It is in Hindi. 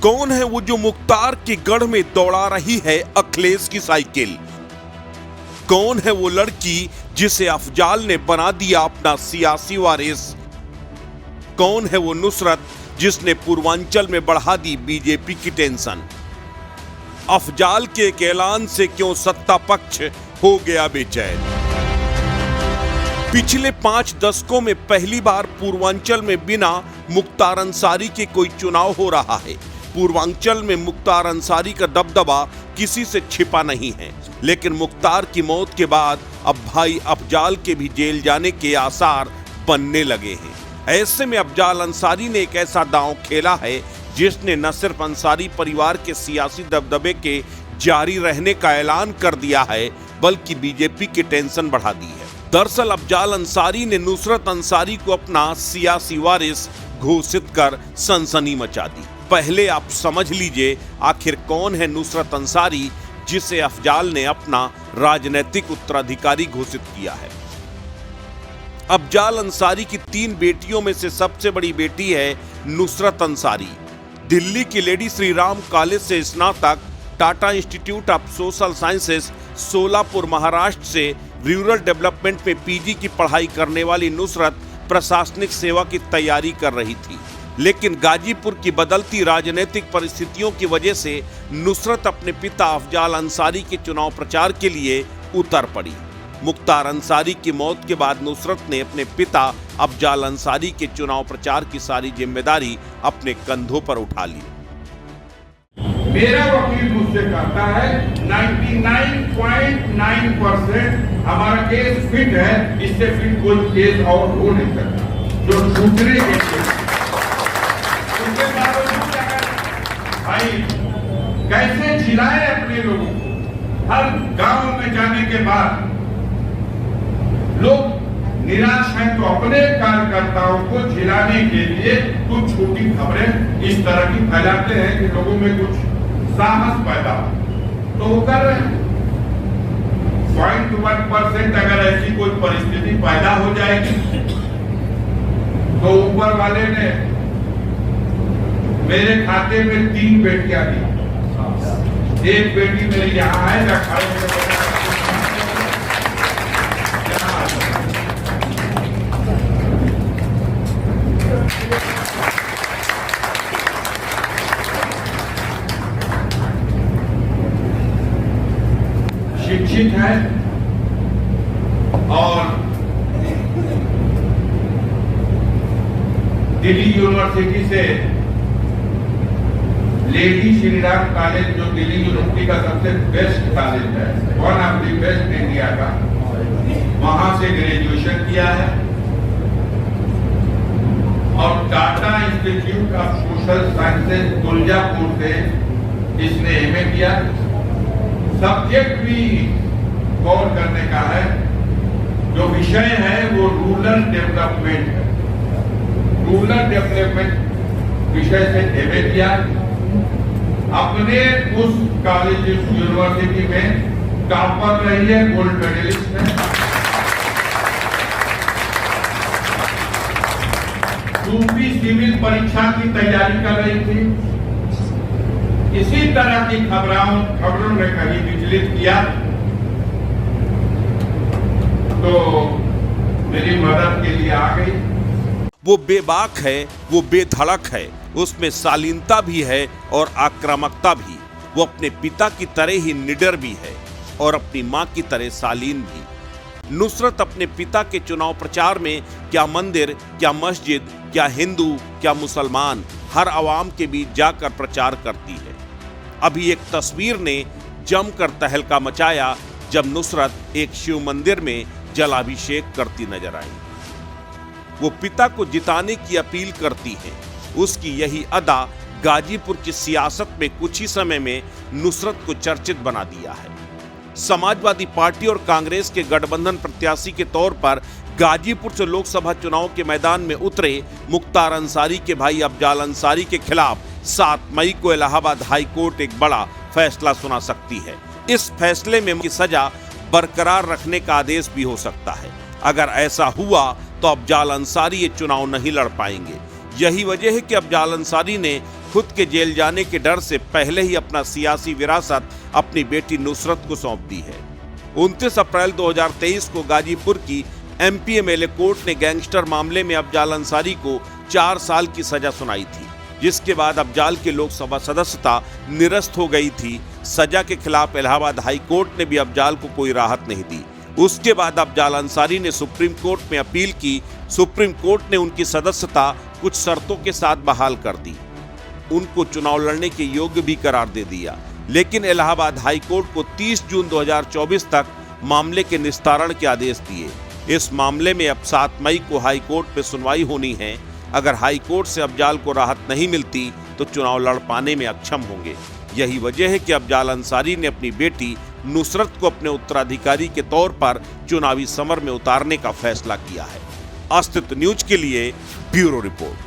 कौन है वो जो मुख्तार के गढ़ में दौड़ा रही है अखिलेश की साइकिल? कौन है वो लड़की जिसे अफजाल ने बना दिया अपना सियासी वारिस? कौन है वो नुसरत जिसने पूर्वांचल में बढ़ा दी बीजेपी की टेंशन? अफजाल के एक ऐलान से क्यों सत्ता पक्ष हो गया बेचैन? पिछले 5 दशकों में पहली बार पूर्वांचल में बिना मुख्तार अंसारी के कोई चुनाव हो रहा है। पूर्वांचल में मुख्तार अंसारी का दबदबा किसी से छिपा नहीं है, लेकिन मुख्तार की मौत के बाद अब भाई अफजाल के भी जेल जाने के आसार बनने लगे हैं। ऐसे में अफजाल अंसारी ने एक ऐसा दांव खेला है जिसने न सिर्फ अंसारी परिवार के सियासी दबदबे के जारी रहने का ऐलान कर दिया है, बल्कि बीजेपी की टेंशन बढ़ा दी है। दरअसल अफजाल अंसारी ने नुसरत अंसारी को अपना सियासी वारिस घोषित कर सनसनी मचा दी। पहले आप समझ लीजिए आखिर कौन है नुसरत अंसारी जिसे अफजाल ने अपना राजनीतिक उत्तराधिकारी घोषित किया है। अफजाल अंसारी की 3 बेटियों में से सबसे बड़ी बेटी है नुसरत अंसारी। दिल्ली की लेडी श्री राम कॉलेज से स्नातक, Tata institute of social sciences Solapur Maharashtra से रूरल डेवलपमेंट में पीजी की पढ़ाई करने वाली नुसरत प्रशासनिक सेवा की तैयारी कर रही थी, लेकिन गाजीपुर की बदलती राजनीतिक परिस्थितियों की वजह से नुसरत अपने पिता अफजाल अंसारी के चुनाव प्रचार के लिए उतर पड़ी। मुख्तार अंसारी की मौत के बाद नुसरत ने अपने पिता अफजाल अंसारी के चुनाव प्रचार की सारी जिम्मेदारी अपने कंधों पर उठा ली। मेरा वकील मुझसे कहता है 99.9% हमारा केस फिट है, इससे फिट कोई केस और हो नहीं सकता जो दूसरे के उसके बावजूद भाई कैसे जिलाए अपने लोगों को। हर गांव में जाने के बाद लोग निराश हैं, तो अपने कार्यकर्ताओं को जिलाने के लिए कुछ छोटी खबरें इस तरह की फैलाते हैं कि लोगों में कुछ साहस पैदा हो, तो वो कर रहे हैं। 0.1% अगर ऐसी कोई परिस्थिति पैदा हो जाएगी तो ऊपर वाले ने मेरे खाते में 3 बेटियां दी। एक बेटी मेरी यहाँ है शिक्षित है और दिल्ली यूनिवर्सिटी से लेडी श्री राम कॉलेज, जो दिल्ली यूनिवर्सिटी का सबसे बेस्ट कॉलेज है, one of the best India का, वहां से ग्रेजुएशन किया है और Tata institute of social sciences Tuljapur से इसने एमए किया। सब्जेक्ट भी गौर करने का है, जो विषय है वो रूरल डेवलपमेंट है। रूरल डेवलपमेंट विषय से एमए किया। अपने उस कॉलेज यूनिवर्सिटी में टॉपर रही है, गोल्ड मेडलिस्ट है। यूपी सिविल परीक्षा की तैयारी कर रही थी। इसी तरह की खबरों ने कहीं विचलित किया तो मेरी मदद के लिए आ गई। वो बेबाक है, वो बेधड़क है, उसमें शालीनता भी है और आक्रामकता भी। वो अपने पिता की तरह ही निडर भी है और अपनी मां की तरह शालीन भी। नुसरत अपने पिता के चुनाव प्रचार में क्या मंदिर, क्या मस्जिद, क्या हिंदू, क्या मुसलमान, हर आवाम के बीच जाकर प्रचार करती है। अभी एक तस्वीर ने जमकर तहलका मचाया जब नुसरत एक शिव मंदिर में जलाभिषेक करती नजर आई। वो पिता को जिताने की अपील करती है। उसकी यही अदा गाजीपुर की सियासत में कुछ ही समय में नुसरत को चर्चित बना दिया है। समाजवादी पार्टी और कांग्रेस के गठबंधन प्रत्याशी के तौर पर गाजीपुर से लोकसभा चुनाव के मैदान में उतरे मुख्तार अंसारी के भाई अफजाल अंसारी के खिलाफ 7 मई को इलाहाबाद हाई कोर्ट एक बड़ा फैसला सुना सकती है। इस फैसले में की सजा बरकरार रखने का आदेश भी हो सकता है। अगर ऐसा हुआ तो अफजाल अंसारी ये चुनाव नहीं लड़ पाएंगे। यही वजह है कि अफजाल अंसारी ने खुद के जेल जाने के डर से पहले ही अपना सियासी विरासत अपनी बेटी नुसरत को सौंप दी है। 29 अप्रैल 2023 को गाजीपुर की MPMLA कोर्ट ने गैंगस्टर मामले में अफजाल अंसारी को 4 साल की सजा सुनाई थी, जिसके बाद अफजाल की लोकसभा सदस्यता निरस्त हो गई थी। सजा के खिलाफ इलाहाबाद हाई कोर्ट ने भी अफजाल को कोई राहत नहीं दी। उसके बाद अफजाल अंसारी ने सुप्रीम कोर्ट में अपील की। सुप्रीम कोर्ट ने उनकी सदस्यता कुछ शर्तों के साथ बहाल कर दी, उनको चुनाव लड़ने के योग्य भी करार दे दिया। लेकिन इलाहाबाद हाई कोर्ट को 30 जून 2024 तक मामले के निस्तारण के आदेश दिए। इस मामले में अब 7 मई को हाई कोर्ट में सुनवाई होनी है। अगर हाई कोर्ट से अफजाल को राहत नहीं मिलती तो चुनाव लड़ पाने में अक्षम होंगे। यही वजह है कि अफजाल अंसारी ने अपनी बेटी नुसरत को अपने उत्तराधिकारी के तौर पर चुनावी समर में उतारने का फैसला किया है। अस्तित्व न्यूज के लिए ब्यूरो रिपोर्ट।